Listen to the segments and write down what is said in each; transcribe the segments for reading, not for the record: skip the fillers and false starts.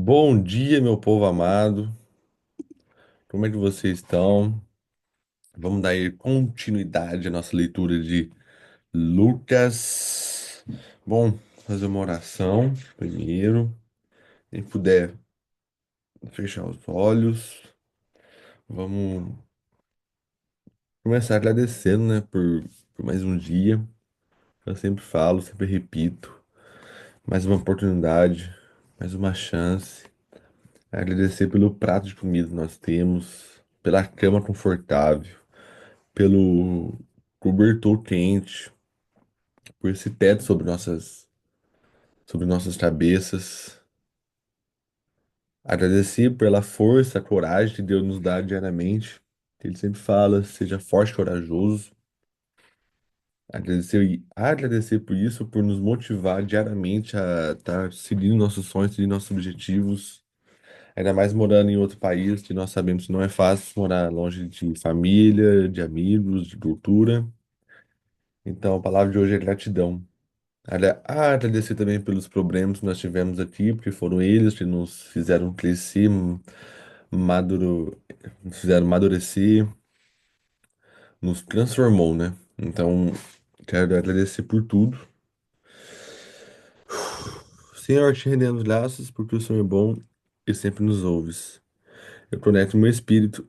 Bom dia, meu povo amado. Como é que vocês estão? Vamos dar aí continuidade à nossa leitura de Lucas. Bom, fazer uma oração primeiro. Quem puder fechar os olhos. Vamos começar agradecendo, né, por mais um dia. Eu sempre falo, sempre repito. Mais uma oportunidade, mais uma chance. Agradecer pelo prato de comida que nós temos, pela cama confortável, pelo cobertor quente, por esse teto sobre nossas cabeças. Agradecer pela força, a coragem que Deus nos dá diariamente. Que Ele sempre fala, seja forte e corajoso. Agradecer e agradecer por isso, por nos motivar diariamente a estar seguindo nossos sonhos, seguindo nossos objetivos. Ainda mais morando em outro país, que nós sabemos que não é fácil morar longe de família, de amigos, de cultura. Então, a palavra de hoje é gratidão. Agradecer também pelos problemas que nós tivemos aqui, porque foram eles que nos fizeram crescer, nos fizeram amadurecer, nos transformou, né? Então, quero agradecer por tudo. Senhor, te rendemos graças porque o Senhor é bom e sempre nos ouves. Eu conecto meu espírito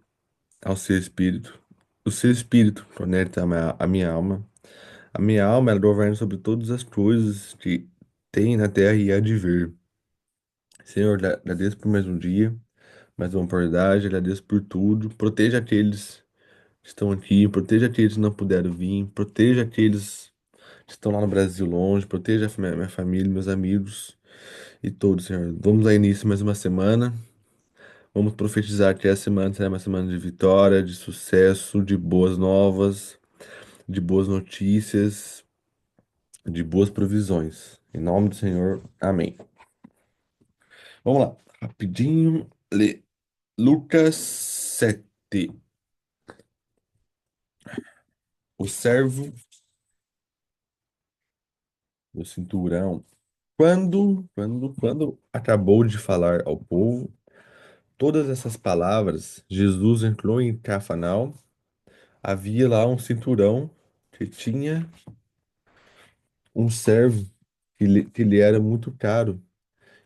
ao seu espírito. O seu espírito conecta a minha alma. A minha alma, ela governa sobre todas as coisas que tem na terra e há de vir. Senhor, agradeço por mais um dia, mais uma oportunidade, agradeço por tudo. Proteja aqueles que estão aqui, proteja aqueles que não puderam vir, proteja aqueles que estão lá no Brasil longe, proteja a minha família, meus amigos e todos, Senhor. Vamos dar início a mais uma semana. Vamos profetizar que essa semana será uma semana de vitória, de sucesso, de boas novas, de boas notícias, de boas provisões. Em nome do Senhor, amém. Vamos lá, rapidinho. Lucas 7. O servo do cinturão. Quando acabou de falar ao povo todas essas palavras, Jesus entrou em Cafarnaum. Havia lá um cinturão que tinha um servo que lhe era muito caro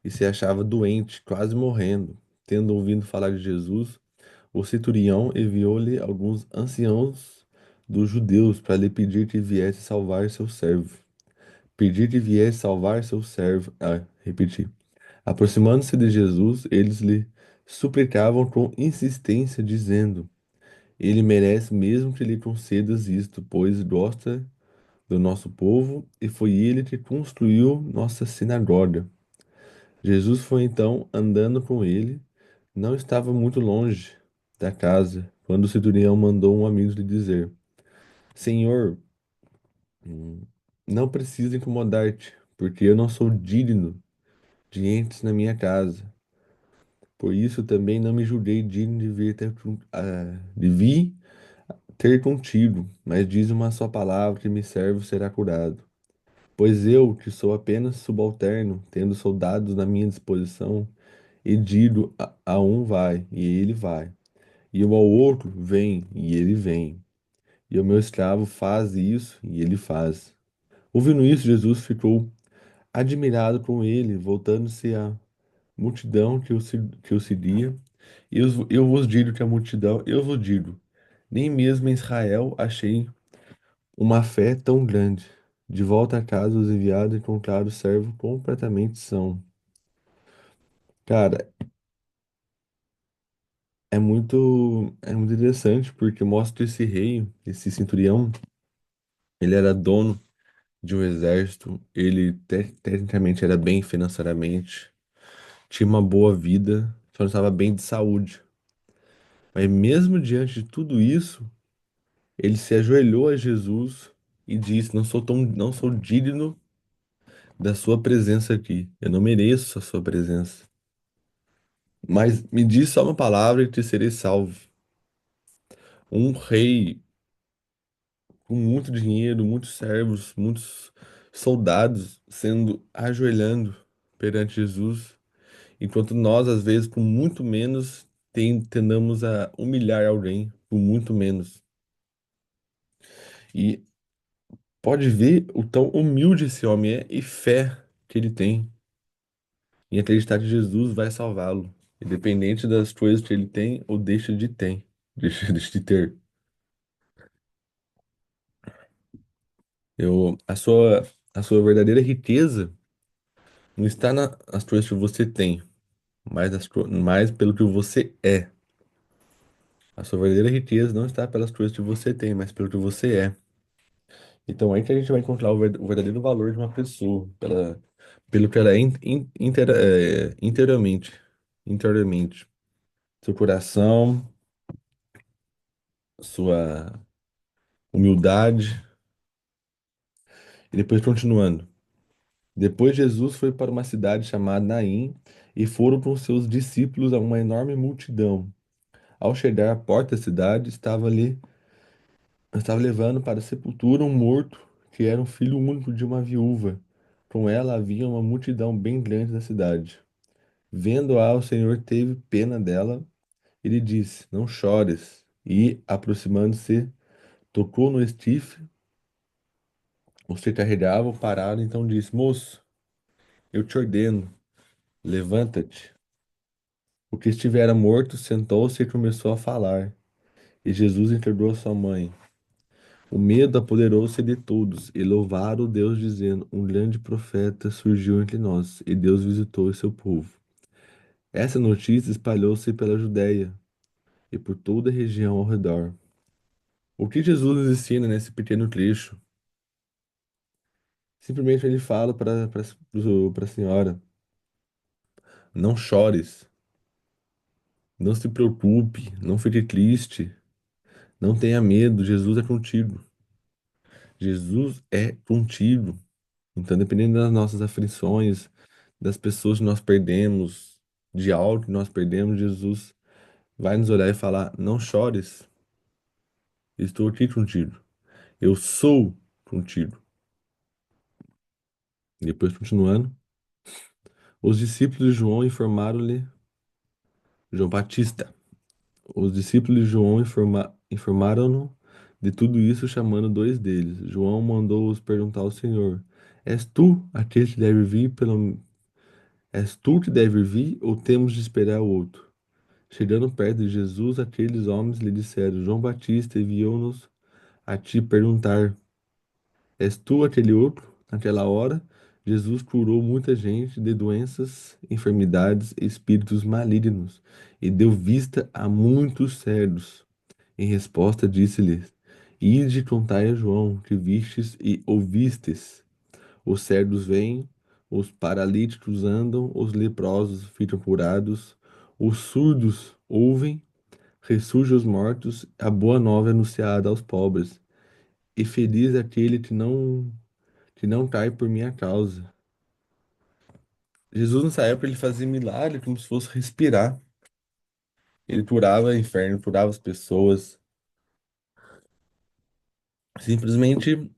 e se achava doente, quase morrendo. Tendo ouvido falar de Jesus, o centurião enviou-lhe alguns anciãos dos judeus para lhe pedir que viesse salvar seu servo. Pedir que viesse salvar seu servo. Repeti. Aproximando-se de Jesus, eles lhe suplicavam com insistência, dizendo: Ele merece mesmo que lhe concedas isto, pois gosta do nosso povo e foi ele que construiu nossa sinagoga. Jesus foi então andando com ele, não estava muito longe da casa, quando o centurião mandou um amigo lhe dizer: Senhor, hum, não precisa incomodar-te, porque eu não sou digno de entres na minha casa. Por isso também não me julguei digno de vir ter contigo, mas diz uma só palavra que me servo será curado. Pois eu, que sou apenas subalterno, tendo soldados na minha disposição, e digo a um vai, e ele vai, e eu ao outro vem, e ele vem, e o meu escravo faz isso, e ele faz. Ouvindo isso, Jesus ficou admirado com ele, voltando-se à multidão que o seguia. Eu vos digo que a multidão, eu vos digo, nem mesmo em Israel achei uma fé tão grande. De volta a casa, os enviados encontraram o servo completamente são. Cara, é muito interessante porque mostra esse rei, esse centurião, ele era dono de um exército, ele tecnicamente era bem financeiramente, tinha uma boa vida, só não estava bem de saúde. Mas mesmo diante de tudo isso, ele se ajoelhou a Jesus e disse: não sou digno da sua presença aqui. Eu não mereço a sua presença. Mas me diz só uma palavra e te serei salvo. Um rei com muito dinheiro, muitos servos, muitos soldados sendo ajoelhando perante Jesus Enquanto nós, às vezes, com muito menos, tendamos a humilhar alguém por muito menos. E pode ver o tão humilde esse homem é e fé que ele tem em acreditar que Jesus vai salvá-lo, independente das coisas que ele tem ou deixa de ter. A sua verdadeira riqueza não está nas coisas que você tem, mas mais pelo que você é. A sua verdadeira riqueza não está pelas coisas que você tem, mas pelo que você é. Então aí que a gente vai encontrar o verdadeiro valor de uma pessoa, pelo que ela é inteiramente, interiormente. Seu coração, sua humildade. E depois continuando. Depois Jesus foi para uma cidade chamada Naim e foram com seus discípulos a uma enorme multidão. Ao chegar à porta da cidade, estava levando para a sepultura um morto, que era um filho único de uma viúva. Com ela havia uma multidão bem grande da cidade. Vendo-a, o Senhor teve pena dela e lhe disse: Não chores. E, aproximando-se, tocou no esquife, os que carregavam pararam, então disse: Moço, eu te ordeno, levanta-te. O que estivera morto sentou-se e começou a falar. E Jesus entregou a sua mãe. O medo apoderou-se de todos, e louvaram o Deus, dizendo: Um grande profeta surgiu entre nós, e Deus visitou o seu povo. Essa notícia espalhou-se pela Judéia e por toda a região ao redor. O que Jesus nos ensina nesse pequeno trecho? Simplesmente ele fala para a senhora: Não chores, não se preocupe, não fique triste, não tenha medo, Jesus é contigo. Jesus é contigo. Então, dependendo das nossas aflições, das pessoas que nós perdemos, de algo que nós perdemos, Jesus vai nos olhar e falar: Não chores, estou aqui contigo. Eu sou contigo. Depois, continuando, os discípulos de João informaram-lhe, João Batista, os discípulos de João informaram-no de tudo isso, chamando dois deles. João mandou-os perguntar ao Senhor: És tu aquele que deve vir És tu que deve vir ou temos de esperar o outro? Chegando perto de Jesus, aqueles homens lhe disseram: João Batista enviou-nos a te perguntar: És tu aquele outro? Naquela hora, Jesus curou muita gente de doenças, enfermidades e espíritos malignos e deu vista a muitos cegos. Em resposta, disse-lhes: Ide contai a João que vistes e ouvistes. Os cegos veem, os paralíticos andam, os leprosos ficam curados, os surdos ouvem, ressurgem os mortos, a boa nova é anunciada aos pobres. E feliz é aquele que não cai por minha causa. Jesus nessa época ele fazia milagre como se fosse respirar. Ele curava o inferno, curava as pessoas, simplesmente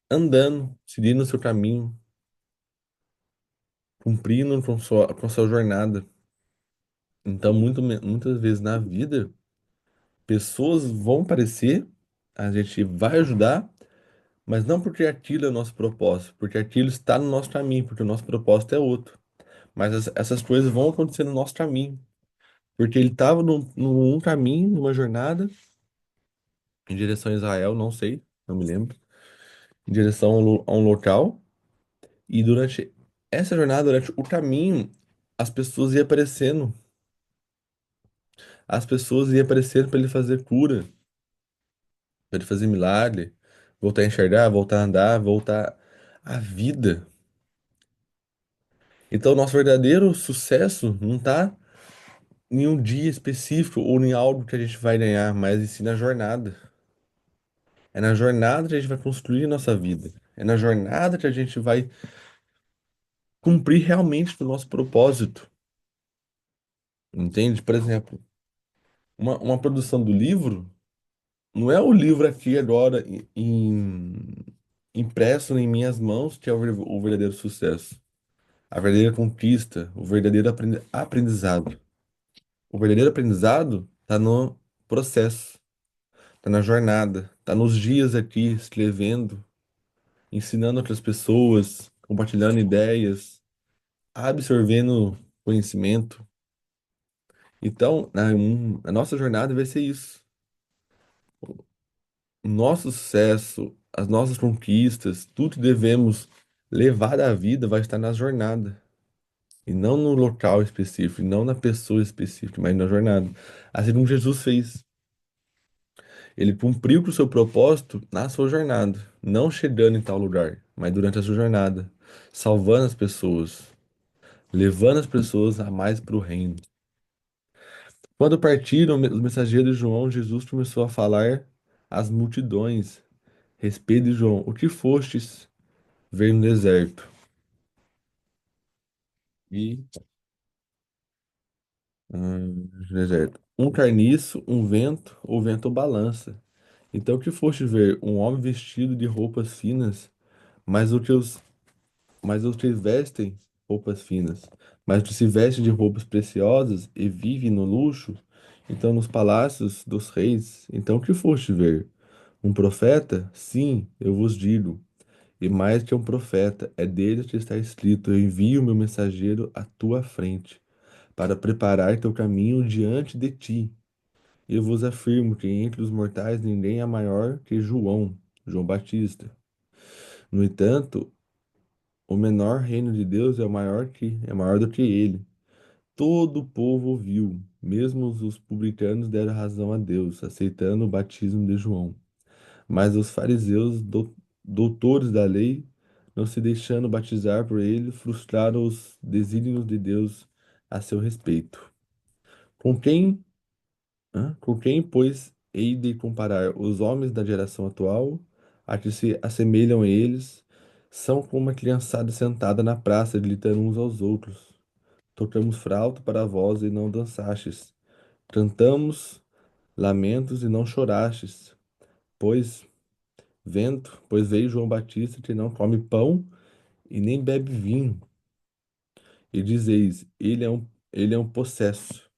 andando, seguindo o seu caminho, cumprindo com sua jornada. Então, muitas vezes na vida, pessoas vão aparecer, a gente vai ajudar, mas não porque aquilo é o nosso propósito, porque aquilo está no nosso caminho, porque o nosso propósito é outro. Mas essas coisas vão acontecer no nosso caminho, porque ele estava num caminho, numa jornada, em direção a Israel, não sei, não me lembro, em direção a um local, e durante essa jornada, durante o caminho, as pessoas iam aparecendo, as pessoas iam aparecendo para ele fazer cura, para ele fazer milagre, voltar a enxergar, voltar a andar, voltar à vida. Então, nosso verdadeiro sucesso não está em um dia específico ou em algo que a gente vai ganhar, mas sim na jornada. É na jornada que a gente vai construir nossa vida. É na jornada que a gente vai cumprir realmente o nosso propósito. Entende? Por exemplo, uma produção do livro não é o livro aqui agora impresso em minhas mãos que é o verdadeiro sucesso. a verdadeira conquista, o verdadeiro aprendizado. O verdadeiro aprendizado está no processo, está na jornada, está nos dias aqui, escrevendo, ensinando outras pessoas, compartilhando ideias, absorvendo conhecimento. Então, a nossa jornada vai ser isso. O nosso sucesso, as nossas conquistas, tudo que devemos levar da vida vai estar na jornada. E não no local específico, e não na pessoa específica, mas na jornada. Assim como Jesus fez. Ele cumpriu com o seu propósito na sua jornada, não chegando em tal lugar, mas durante a sua jornada, salvando as pessoas, levando as pessoas a mais para o reino. Quando partiram os mensageiros de João, Jesus começou a falar às multidões. Respeito de João, o que fostes ver no deserto? E no deserto. Um carniço, um vento, o vento balança. Então, o que foste ver? Um homem vestido de roupas finas, mas os que vestem roupas finas, mas os que se vestem de roupas preciosas e vivem no luxo, então nos palácios dos reis. Então, o que foste ver? Um profeta? Sim, eu vos digo. E mais que um profeta, é dele que está escrito: Eu envio meu mensageiro à tua frente, para preparar teu caminho diante de ti. Eu vos afirmo que entre os mortais ninguém é maior que João, João Batista. No entanto, o menor reino de Deus é maior do que ele. Todo o povo ouviu, mesmo os publicanos deram razão a Deus, aceitando o batismo de João. Mas os fariseus, doutores da lei, não se deixando batizar por ele, frustraram os desígnios de Deus a seu respeito. Com quem Com quem, pois, hei de comparar os homens da geração atual, a que se assemelham a eles, são como uma criançada sentada na praça, gritando uns aos outros. Tocamos flauta para vós e não dançastes. Cantamos lamentos e não chorastes. Pois pois veio João Batista que não come pão e nem bebe vinho. E dizeis, ele é um possesso.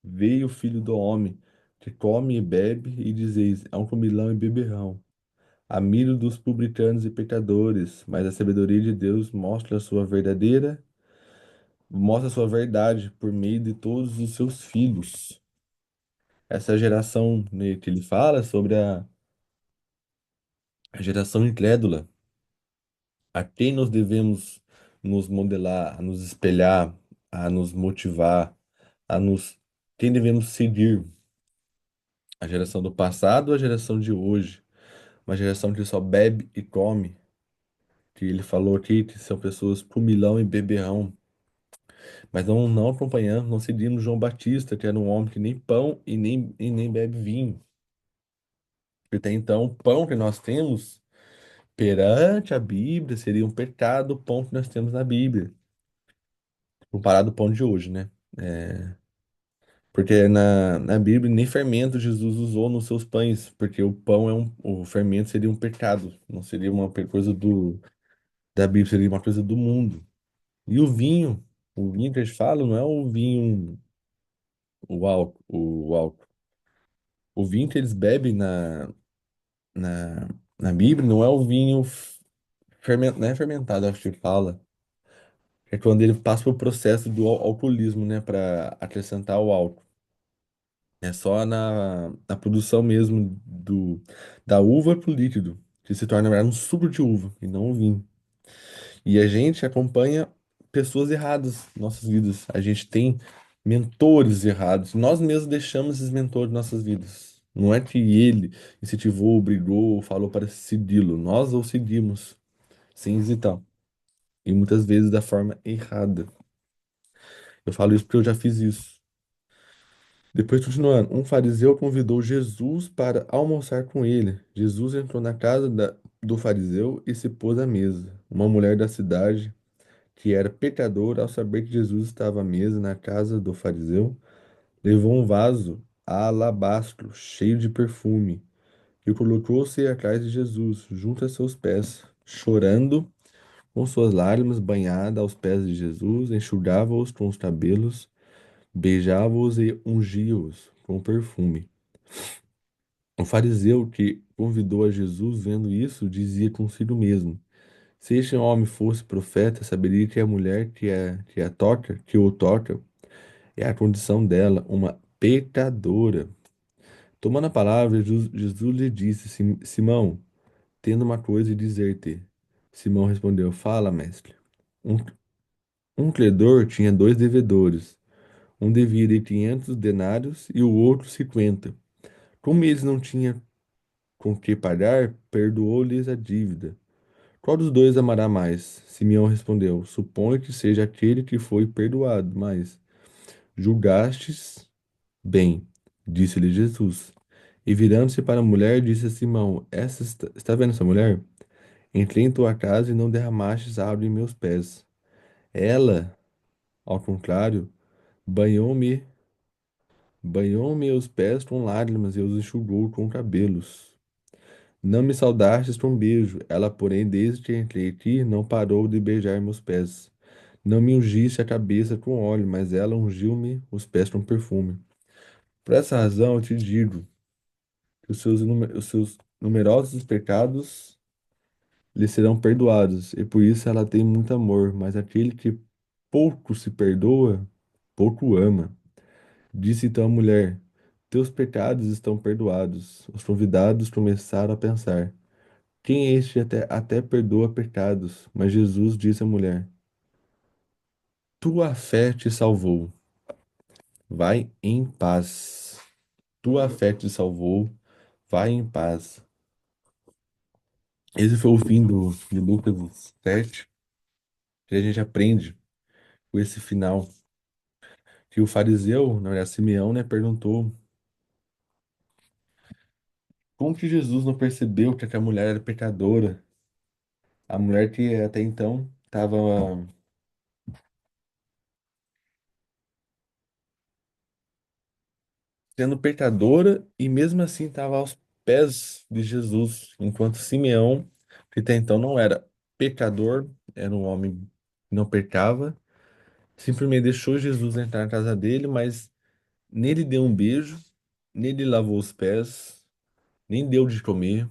Veio o filho do homem, que come e bebe, e dizeis, é um comilão e beberrão, amigo dos publicanos e pecadores, mas a sabedoria de Deus mostra a sua verdade por meio de todos os seus filhos. Essa geração, né, que ele fala sobre a geração incrédula, a quem nós devemos nos modelar, a nos espelhar, a nos motivar, a nos, quem devemos seguir, a geração do passado ou a geração de hoje? Uma geração que só bebe e come, que ele falou aqui que são pessoas comilão e beberrão, mas não acompanhamos, não seguimos João Batista, que era um homem que nem pão e nem bebe vinho. E até então, o pão que nós temos perante a Bíblia seria um pecado, o pão que nós temos na Bíblia, comparado ao pão de hoje, né? É, porque na Bíblia nem fermento Jesus usou nos seus pães, porque o fermento seria um pecado, não seria uma coisa da Bíblia, seria uma coisa do mundo. E o vinho que eles falam não é o vinho, o álcool. O vinho que eles bebem na, na Bíblia não é o vinho não é fermentado, acho que fala. É quando ele passa pelo processo do alcoolismo, né, para acrescentar o álcool. É só na produção mesmo da uva pro líquido, que se torna, na verdade, um suco de uva e não um vinho. E a gente acompanha pessoas erradas em nossas vidas. A gente tem mentores errados. Nós mesmos deixamos esses mentores em nossas vidas. Não é que ele incentivou, obrigou, falou para segui-lo. Nós o seguimos, sem hesitar. E muitas vezes da forma errada. Eu falo isso porque eu já fiz isso. Depois, continuando, um fariseu convidou Jesus para almoçar com ele. Jesus entrou na casa do fariseu e se pôs à mesa. Uma mulher da cidade que era pecador, ao saber que Jesus estava à mesa na casa do fariseu, levou um vaso a alabastro cheio de perfume e colocou-se atrás de Jesus, junto a seus pés, chorando Com suas lágrimas, banhada aos pés de Jesus, enxugava-os com os cabelos, beijava-os e ungia-os com perfume. O fariseu que convidou a Jesus, vendo isso, dizia consigo mesmo: Se este homem fosse profeta, saberia que a mulher que o toca, é a condição dela, uma pecadora. Tomando a palavra, Jesus lhe disse: Simão, tendo uma coisa a dizer-te. Simão respondeu: Fala, mestre. Um, um credor tinha dois devedores. Um devia 500 denários e o outro 50. Como eles não tinham com que pagar, perdoou-lhes a dívida. Qual dos dois amará mais? Simeão respondeu: Suponho que seja aquele que foi perdoado, mas julgastes bem, disse-lhe Jesus. E virando-se para a mulher, disse a Simão: Está vendo essa mulher? Entrei em tua casa e não derramastes água em meus pés. Ela, ao contrário, banhou-me, banhou-me os pés com lágrimas e os enxugou com cabelos. Não me saudastes com um beijo. Ela, porém, desde que entrei aqui, não parou de beijar meus pés. Não me ungiste a cabeça com óleo, mas ela ungiu-me os pés com perfume. Por essa razão eu te digo que os seus numerosos pecados lhe serão perdoados, e por isso ela tem muito amor, mas aquele que pouco se perdoa, pouco ama. Disse então a mulher: Teus pecados estão perdoados. Os convidados começaram a pensar: Quem é este até perdoa pecados? Mas Jesus disse à mulher: Tua fé te salvou. Vai em paz. Tua fé te salvou. Vai em paz. Esse foi o fim de Lucas 7, que a gente aprende com esse final. Que o fariseu, na verdade, Simeão, né, perguntou como que Jesus não percebeu que aquela mulher era pecadora. A mulher que até então estava sendo pecadora e mesmo assim estava aos pés de Jesus, enquanto Simeão, que até então não era pecador, era um homem que não pecava, simplesmente deixou Jesus entrar na casa dele, mas nele deu um beijo, nele lavou os pés, nem deu de comer,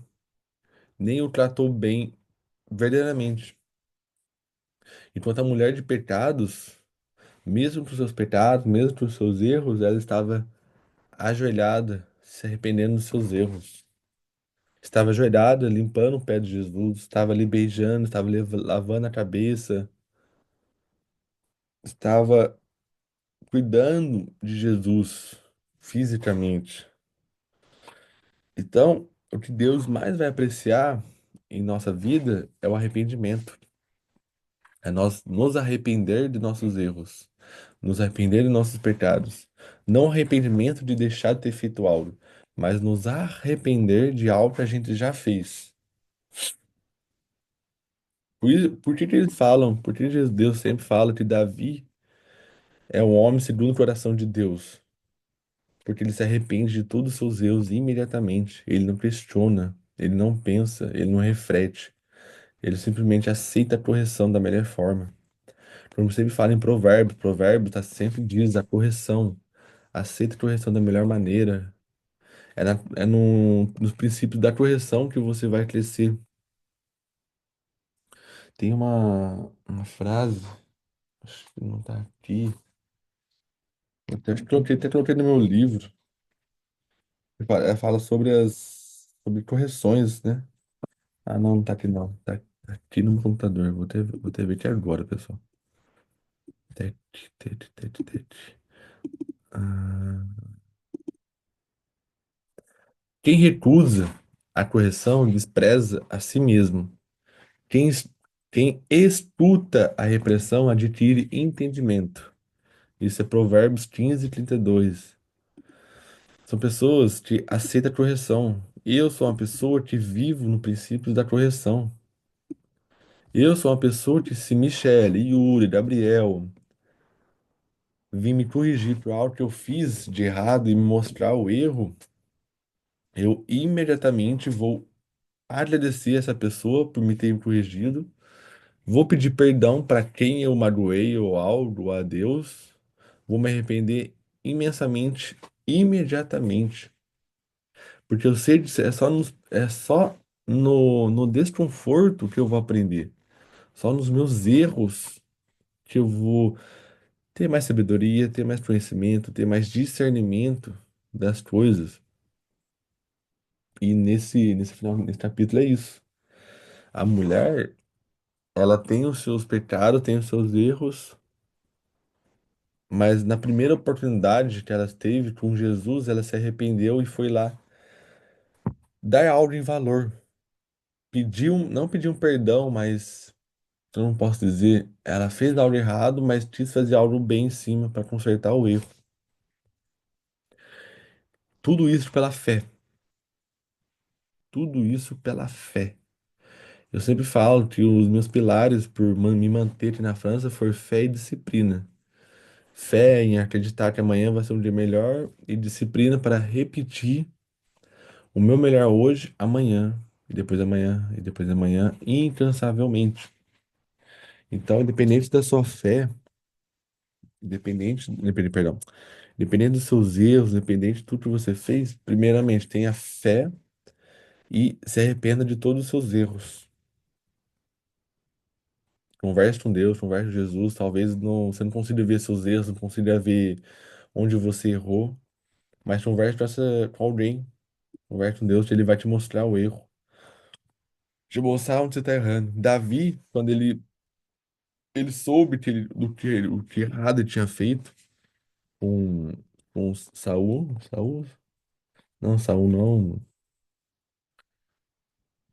nem o tratou bem verdadeiramente. Enquanto a mulher de pecados, mesmo com seus pecados, mesmo com seus erros, ela estava ajoelhada, se arrependendo dos seus erros. Estava ajoelhada, limpando o pé de Jesus, estava ali beijando, estava lavando a cabeça, estava cuidando de Jesus fisicamente. Então, o que Deus mais vai apreciar em nossa vida é o arrependimento. É nós nos arrepender de nossos erros, nos arrepender de nossos pecados. Não arrependimento de deixar de ter feito algo, mas nos arrepender de algo que a gente já fez. Por que que eles falam, por que que Deus sempre fala que Davi é o homem segundo o coração de Deus? Porque ele se arrepende de todos os seus erros imediatamente. Ele não questiona, ele não pensa, ele não reflete. Ele simplesmente aceita a correção da melhor forma. Como sempre fala em provérbio, provérbio tá sempre diz a correção. Aceita a correção da melhor maneira. É nos princípios da correção que você vai crescer. Tem uma frase, acho que não tá aqui. Eu até coloquei no meu livro. Fala sobre sobre correções, né? Ah, não, não tá aqui não. Tá aqui no meu computador. Vou ter ver aqui agora, pessoal. Tete. Ah, quem recusa a correção despreza a si mesmo. Quem, es- quem escuta a repressão adquire entendimento. Isso é Provérbios 15:32. São pessoas que aceitam a correção. Eu sou uma pessoa que vivo no princípio da correção. Eu sou uma pessoa que, se Michele, Yuri, Gabriel vir me corrigir por algo que eu fiz de errado e me mostrar o erro, eu imediatamente vou agradecer essa pessoa por me ter corrigido, Vou pedir perdão para quem eu magoei ou algo a Deus. Vou me arrepender imensamente, imediatamente. Porque eu sei disso, é só no desconforto que eu vou aprender. Só nos meus erros que eu vou ter mais sabedoria, ter mais conhecimento, ter mais discernimento das coisas. E nesse final, nesse capítulo é isso. A mulher, ela tem os seus pecados, tem os seus erros, mas na primeira oportunidade que ela teve com Jesus, ela se arrependeu e foi lá dar algo em valor. Não pediu um perdão, mas eu não posso dizer, ela fez algo errado, mas quis fazer algo bem em cima para consertar o erro. Tudo isso pela fé. Tudo isso pela fé. Eu sempre falo que os meus pilares por me manter na França foi fé e disciplina. Fé em acreditar que amanhã vai ser um dia melhor e disciplina para repetir o meu melhor hoje, amanhã, e depois amanhã, e depois amanhã, incansavelmente. Então, independente da sua fé, perdão, independente dos seus erros, independente de tudo que você fez, primeiramente tenha fé e se arrependa de todos os seus erros. Converse com Deus, converse com Jesus. Talvez você não consiga ver seus erros, não consiga ver onde você errou, mas converse com alguém. Converse com Deus, que ele vai te mostrar o erro, te mostrar onde você está errando. Davi, quando ele soube o que errado ele tinha feito com, com Saul, Saul? Não, Saul não.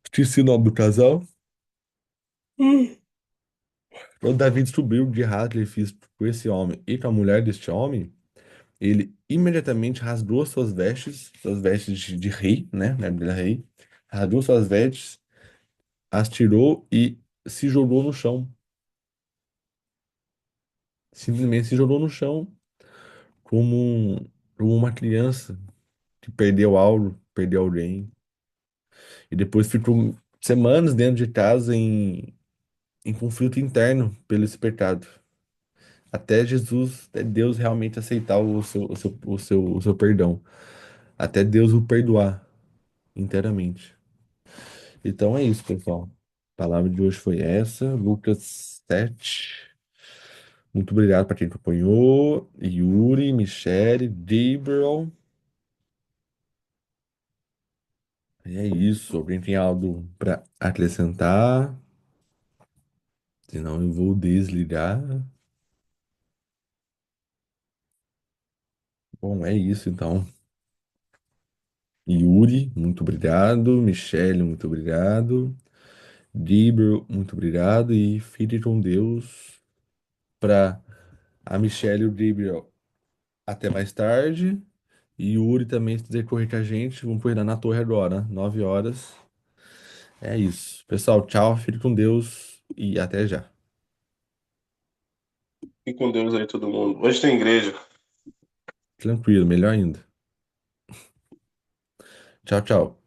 Esqueci o nome do casal. Quando Davi descobriu o de errado que ele fez com esse homem e com a mulher deste homem, ele imediatamente rasgou suas vestes de rei, né? Ele era rei, rasgou suas vestes, as tirou e se jogou no chão. Simplesmente se jogou no chão como uma criança que perdeu algo, perdeu alguém. E depois ficou semanas dentro de casa em conflito interno pelo esse pecado. Até Deus realmente aceitar o seu perdão. Até Deus o perdoar inteiramente. Então é isso, pessoal. A palavra de hoje foi essa, Lucas 7. Muito obrigado para quem acompanhou. Yuri, Michele, Gabriel. E é isso. Alguém tem algo para acrescentar? Senão eu vou desligar. Bom, é isso então. Yuri, muito obrigado. Michele, muito obrigado. Gabriel, muito obrigado. E fique com Deus. Para a Michelle e o Gabriel, até mais tarde. E Yuri também, se quiser correr com a gente, vamos correr lá na torre agora, 9 horas. É isso. Pessoal, tchau, fique com Deus e até já. Fique com Deus aí, todo mundo. Hoje tem igreja. Tranquilo, melhor ainda. Tchau, tchau.